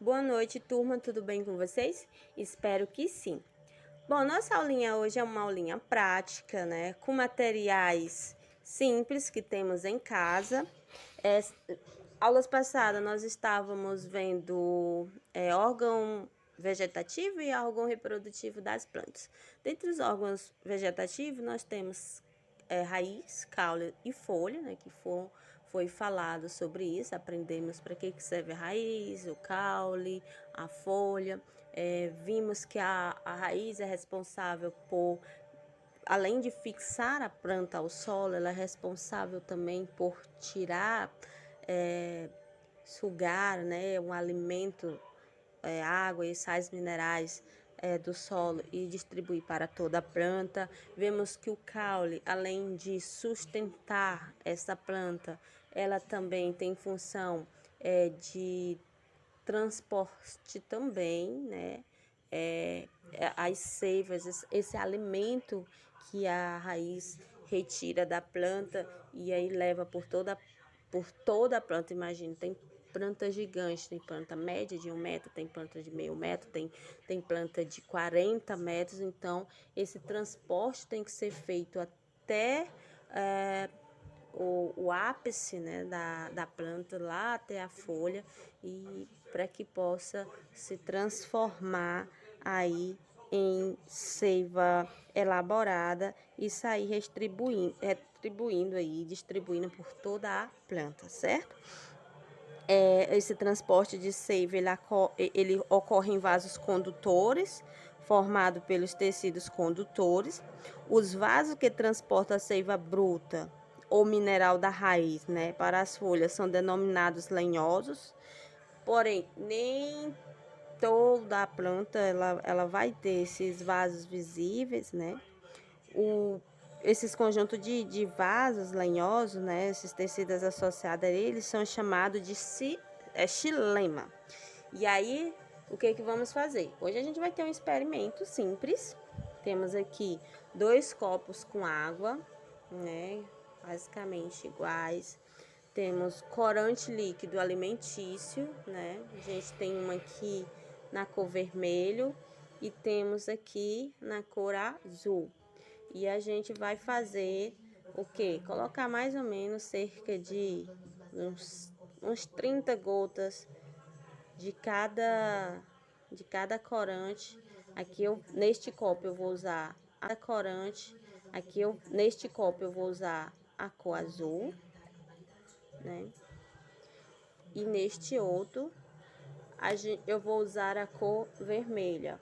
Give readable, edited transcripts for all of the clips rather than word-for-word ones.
Boa noite, turma, tudo bem com vocês? Espero que sim. Bom, nossa aulinha hoje é uma aulinha prática, né? Com materiais simples que temos em casa. Aulas passadas nós estávamos vendo órgão vegetativo e órgão reprodutivo das plantas. Dentre os órgãos vegetativos, nós temos raiz, caule e folha, né? Foi falado sobre isso, aprendemos para que serve a raiz, o caule, a folha. Vimos que a raiz é responsável por, além de fixar a planta ao solo, ela é responsável também por tirar, sugar, né, um alimento, água e sais minerais do solo e distribuir para toda a planta. Vemos que o caule, além de sustentar essa planta, ela também tem função de transporte também, né? As seivas, esse alimento que a raiz retira da planta e aí leva por toda a planta. Imagina, tem planta gigante, tem planta média de 1 metro, tem planta de meio metro, tem planta de 40 metros. Então, esse transporte tem que ser feito até o ápice, né, da planta, lá até a folha, e para que possa se transformar aí em seiva elaborada e sair retribuindo aí, distribuindo por toda a planta, certo? Esse transporte de seiva ele ocorre em vasos condutores, formado pelos tecidos condutores. Os vasos que transportam a seiva bruta ou mineral da raiz, né, para as folhas são denominados lenhosos. Porém, nem toda a planta ela vai ter esses vasos visíveis, né? Esses conjuntos de vasos lenhosos, né, esses tecidos associados a eles, são chamados de xilema. E aí, o que vamos fazer? Hoje a gente vai ter um experimento simples. Temos aqui 2 copos com água, né, basicamente iguais. Temos corante líquido alimentício, né? A gente tem uma aqui na cor vermelho e temos aqui na cor azul. E a gente vai fazer o quê? Colocar mais ou menos cerca de uns 30 gotas de cada corante. Aqui neste copo eu vou usar a corante. Neste copo eu vou usar a cor azul, né? E neste outro eu vou usar a cor vermelha.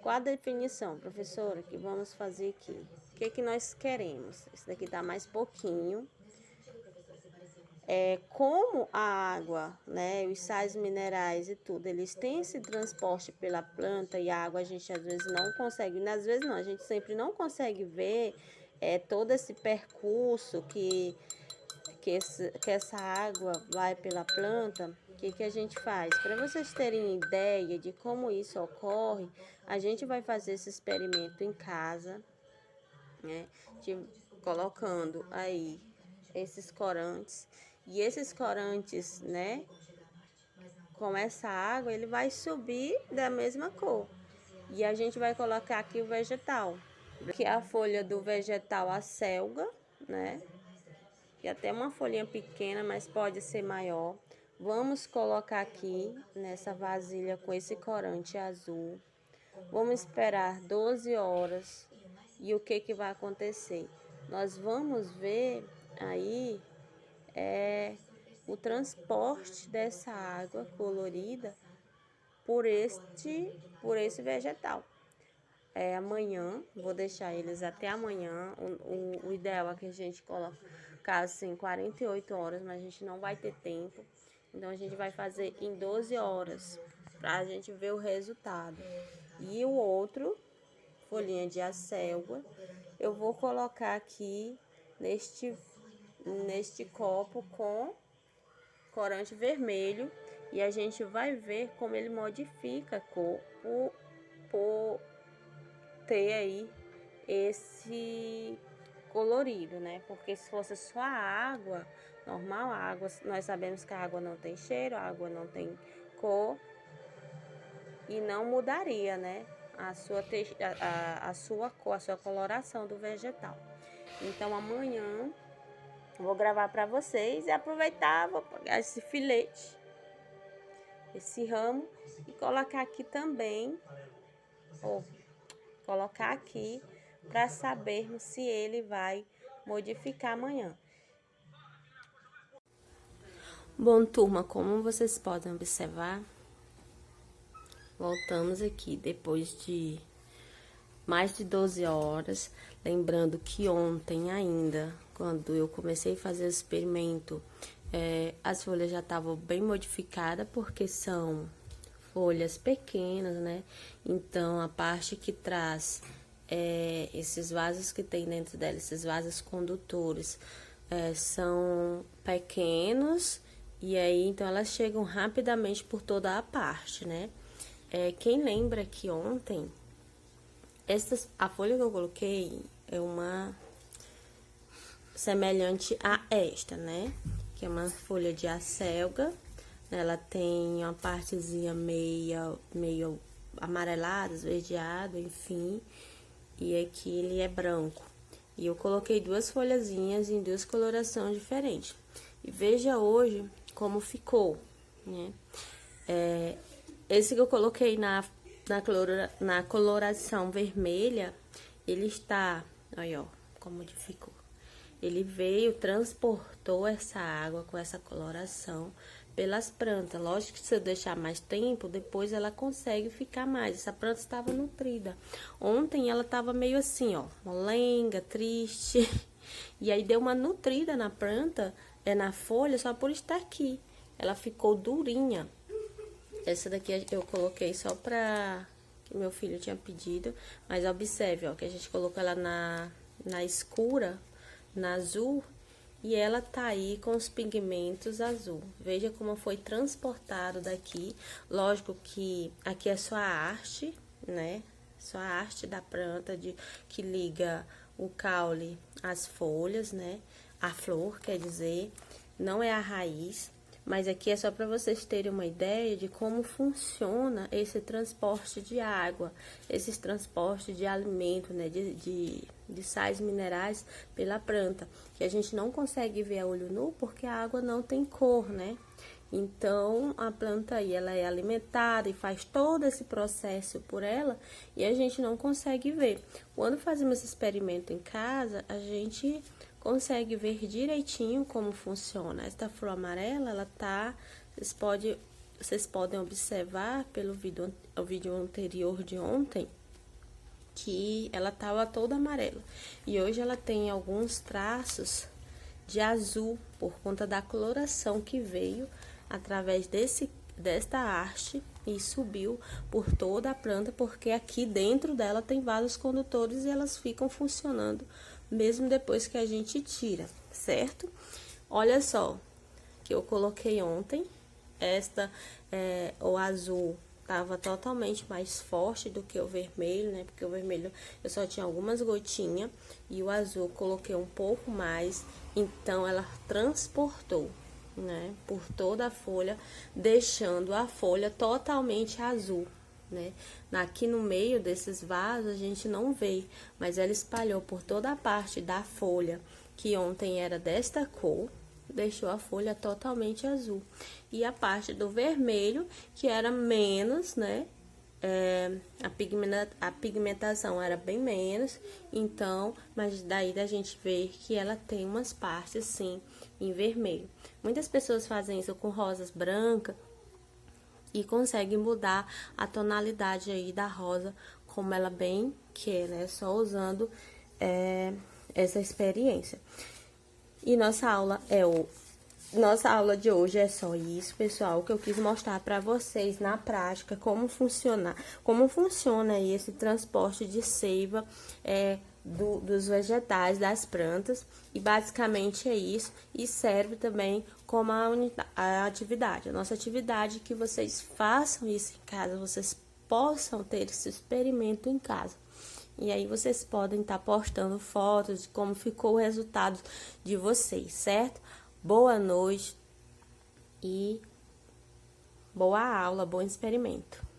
Qual a definição, professora, que vamos fazer aqui? O que nós queremos? Esse daqui tá mais pouquinho. Como a água, né, os sais minerais e tudo, eles têm esse transporte pela planta, e a água a gente às vezes não consegue, às vezes não, a gente sempre não consegue ver todo esse percurso que essa água vai pela planta. O que a gente faz? Para vocês terem ideia de como isso ocorre, a gente vai fazer esse experimento em casa, né? Colocando aí esses corantes. E esses corantes, né, com essa água, ele vai subir da mesma cor. E a gente vai colocar aqui o vegetal. Aqui é a folha do vegetal acelga, né? Que até uma folhinha pequena, mas pode ser maior. Vamos colocar aqui nessa vasilha com esse corante azul. Vamos esperar 12 horas. E o que vai acontecer? Nós vamos ver aí o transporte dessa água colorida por esse vegetal. Amanhã, vou deixar eles até amanhã. O ideal é que a gente colocasse em 48 horas, mas a gente não vai ter tempo. Então, a gente vai fazer em 12 horas, para a gente ver o resultado. E o outro, folhinha de acelga, eu vou colocar aqui neste copo com corante vermelho, e a gente vai ver como ele modifica a cor por ter aí esse colorido, né? Porque se fosse só a água normal, nós sabemos que a água não tem cheiro, a água não tem cor, e não mudaria, né, a sua cor, a sua coloração do vegetal. Então amanhã vou gravar para vocês e aproveitar, vou pegar esse filete, esse ramo e colocar aqui também, ou colocar aqui para sabermos se ele vai modificar amanhã. Bom, turma, como vocês podem observar, voltamos aqui depois de mais de 12 horas. Lembrando que ontem ainda, quando eu comecei a fazer o experimento, as folhas já estavam bem modificadas, porque são folhas pequenas, né? Então, a parte que traz esses vasos que tem dentro dela, esses vasos condutores, são pequenos, e aí, então, elas chegam rapidamente por toda a parte, né? Quem lembra que ontem, a folha que eu coloquei é uma semelhante a esta, né? Que é uma folha de acelga. Ela tem uma partezinha meio amarelada, esverdeado, enfim. E aqui ele é branco. E eu coloquei duas folhazinhas em duas colorações diferentes. E veja hoje como ficou, né? Esse que eu coloquei na coloração vermelha, ele está, olha, ó, como ficou. Ele veio, transportou essa água com essa coloração pelas plantas. Lógico que se eu deixar mais tempo, depois ela consegue ficar mais. Essa planta estava nutrida. Ontem ela estava meio assim, ó, molenga, triste. E aí deu uma nutrida na planta, na folha, só por estar aqui. Ela ficou durinha. Essa daqui eu coloquei só pra que meu filho tinha pedido. Mas observe, ó, que a gente colocou ela na escura, na azul, e ela tá aí com os pigmentos azul. Veja como foi transportado daqui. Lógico que aqui é só a haste, né? Só a haste da planta que liga o caule às folhas, né? A flor, quer dizer, não é a raiz. Mas aqui é só para vocês terem uma ideia de como funciona esse transporte de água, esses transportes de alimento, né, de sais minerais pela planta, que a gente não consegue ver a olho nu porque a água não tem cor, né? Então, a planta aí, ela é alimentada e faz todo esse processo por ela e a gente não consegue ver. Quando fazemos esse experimento em casa, a gente consegue ver direitinho como funciona. Esta flor amarela, ela tá, vocês podem observar pelo vídeo anterior de ontem, que ela tava toda amarela. E hoje ela tem alguns traços de azul, por conta da coloração que veio através desta haste e subiu por toda a planta, porque aqui dentro dela tem vários condutores e elas ficam funcionando mesmo depois que a gente tira, certo? Olha só, que eu coloquei ontem, o azul tava totalmente mais forte do que o vermelho, né? Porque o vermelho eu só tinha algumas gotinhas e o azul coloquei um pouco mais, então ela transportou, né? Por toda a folha, deixando a folha totalmente azul, né? Aqui no meio desses vasos a gente não vê, mas ela espalhou por toda a parte da folha, que ontem era desta cor, deixou a folha totalmente azul. E a parte do vermelho, que era menos, né? A pigmentação era bem menos, então, mas daí da gente ver que ela tem umas partes, sim, em vermelho. Muitas pessoas fazem isso com rosas brancas, e consegue mudar a tonalidade aí da rosa como ela bem quer, né? Só usando essa experiência. E nossa aula de hoje é só isso, pessoal, que eu quis mostrar para vocês na prática como funciona aí esse transporte de seiva dos vegetais, das plantas, e basicamente é isso, e serve também como a atividade, a nossa atividade, que vocês façam isso em casa, vocês possam ter esse experimento em casa. E aí vocês podem estar postando fotos de como ficou o resultado de vocês, certo? Boa noite e boa aula, bom experimento.